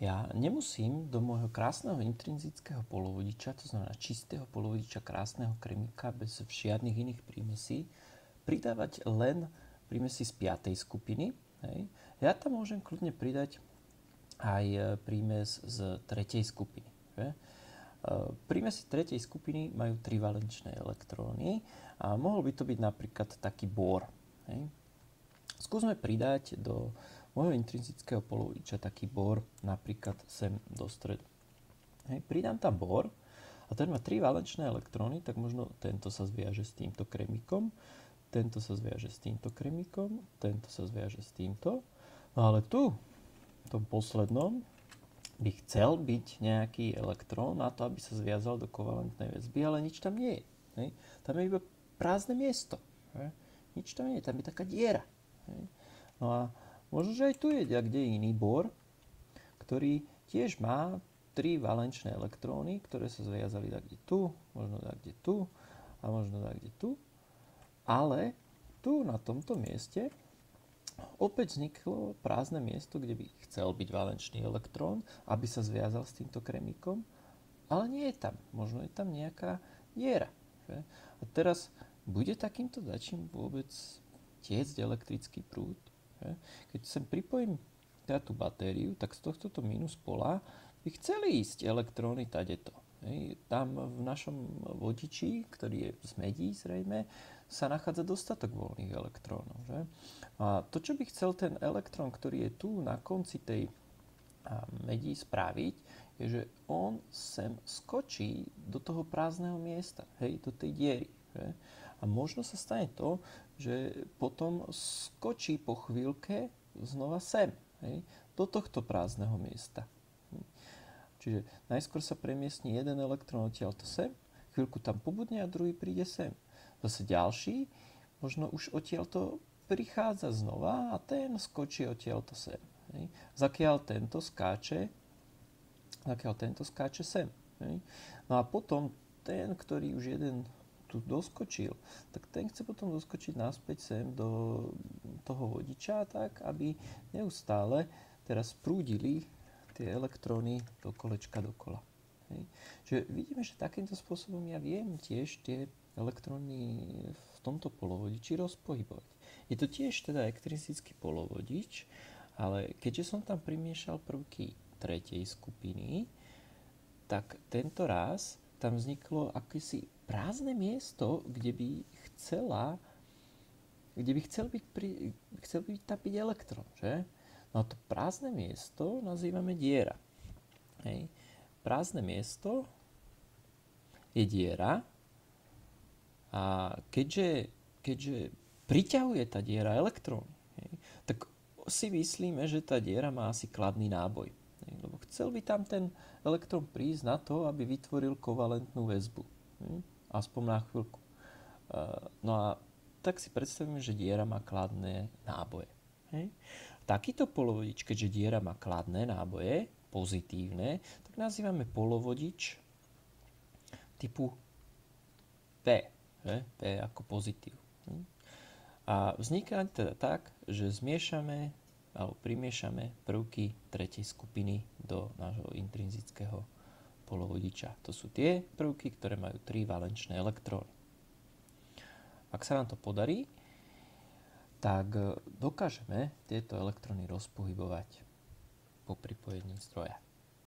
Ja nemusím do môjho krásneho intrinzického polovodiča, to znamená čistého polovodiča krásneho kremika bez žiadnych iných prímesí, pridávať len prímesy z 5. skupiny. Hej. Ja tam môžem kľudne pridať aj prímes z 3. skupiny. Že? Prímesy 3. skupiny majú 3 valenčné elektróny a mohol by to byť napríklad taký bór. Hej. Skúsme pridať do môjho intrinzického polovodiča taký bór napríklad sem do stredu. Hej. Pridám tam bór a ten má 3 valenčné elektróny, tak možno tento sa zviaže s týmto kremikom, tento sa zviaže s týmto kremikom, tento sa zviaže s týmto. No ale tu, v tom poslednom, by chcel byť nejaký elektrón na to, aby sa zviazal do kovalentnej väzby, ale nič tam nie je. Hej. Tam je iba prázdne miesto. Hej. Nič tam nie je, tam je taká diera. Hej. No a možno, že aj tu je kde iný bor, ktorý tiež má 3 valenčné elektróny, ktoré sa zviazali kde tu, možno kde tu a možno kde tu. Ale tu na tomto mieste opäť vzniklo prázdne miesto, kde by chcel byť valenčný elektrón, aby sa zviazal s týmto kremikom, ale nie je tam. Možno je tam nejaká diera. Že? A teraz bude takýmto dačím vôbec tiecť elektrický prúd? Že? Keď sem pripojím teda tú batériu, tak z tohto minus pola by chceli ísť elektróny tadeto. Tam v našom vodiči, ktorý je z medí zrejme, sa nachádza dostatok voľných elektrónov. Že? A to, čo by chcel ten elektrón, ktorý je tu na konci tej medí spraviť, je, že on sem skočí do toho prázdneho miesta, hej, do tej diery. Že? A možno sa stane to, že potom skočí po chvíľke znova sem, hej, do tohto prázdneho miesta. Čiže najskôr sa premiestní jeden elektrón odtiaľto sem, chvíľku tam pobudne a druhý príde sem. Zase ďalší, možno už odtiaľto prichádza znova a ten skočí odtiaľto sem. Hej. Zakiaľ tento skáče sem. Hej. No a potom ten, ktorý už jeden tu doskočil, tak ten chce potom doskočiť naspäť sem do toho vodiča tak, aby neustále teraz prúdili tie elektróny do kolečka dokola. Hej. Čiže vidíme, že takýmto spôsobom ja viem tiež tie elektróny v tomto polovodiči rozpohybovať. Je to tiež teda extrinzický polovodič, ale keďže som tam primiešal prvky 3. skupiny, tak tento raz tam vzniklo akési prázdne miesto, kde by chcel byť tam byť elektrón, že? No a to prázdne miesto nazývame diera. Hej. Prázdne miesto je diera a keďže priťahuje tá diera elektróny, tak si myslíme, že tá diera má asi kladný náboj. Hej. Lebo chcel by tam ten elektrón prísť na to, aby vytvoril kovalentnú väzbu. Aspoň na chvíľku. No a tak si predstavíme, že diera má kladné náboje. Hej. Takýto polovodič, keďže diera má kladné náboje, pozitívne, tak nazývame polovodič typu P. Že? P ako pozitív. A vzniká teda tak, že zmiešame alebo primiešame prvky 3. skupiny do nášho intrinzického polovodiča. To sú tie prvky, ktoré majú 3 valenčné elektróny. Ak sa nám to podarí, tak dokážeme tieto elektróny rozpohybovať po pripojení zdroja.